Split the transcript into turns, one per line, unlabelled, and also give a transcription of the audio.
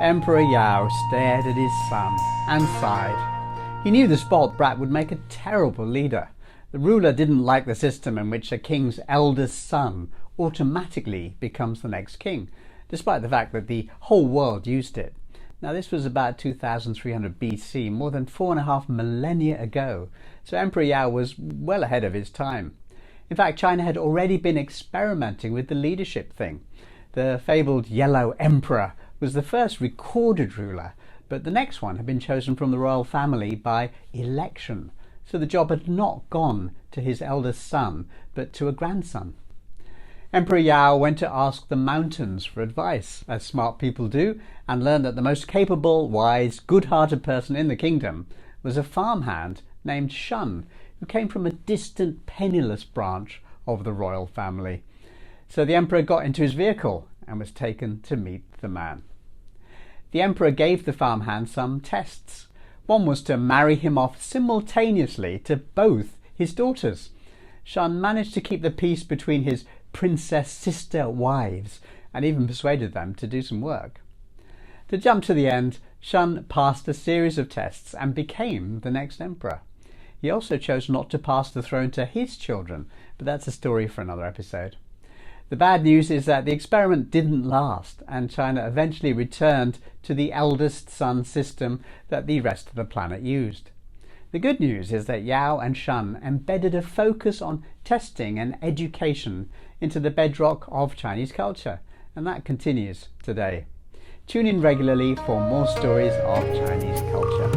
Emperor Yao stared at his son and sighed. He knew the spoilt brat would make a terrible leader. The ruler didn't like the system in which a king's eldest son automatically becomes the next king, despite the fact that the whole world used it. Now, this was about 2300 BC, more than 4.5 millennia ago, so Emperor Yao was well ahead of his time. In fact, China had already been experimenting with the leadership thing. The fabled Yellow Emperor was the first recorded ruler, but the next one had been chosen from the royal family by election, so the job had not gone to his eldest son, but to a grandson. Emperor Yao went to ask the mountains for advice, as smart people do, and learned that the most capable, wise, good-hearted person in the kingdom was a farmhand named Shun, who came from a distant, penniless branch of the royal family. So the emperor got into his vehicle and was taken to meet the man. The emperor gave the farmhand some tests. One was to marry him off simultaneously to both his daughters. Shun managed to keep the peace between his princess sister wives and even persuaded them to do some work. To jump to the end, Shun passed a series of tests and became the next emperor. He also chose not to pass the throne to his children, but that's a story for another episode. The bad news is that the experiment didn't last, and China eventually returned to the eldest son system that the rest of the planet used. The good news is that Yao and Shun embedded a focus on testing and education into the bedrock of Chinese culture, and that continues today. Tune in regularly for more stories of Chinese culture.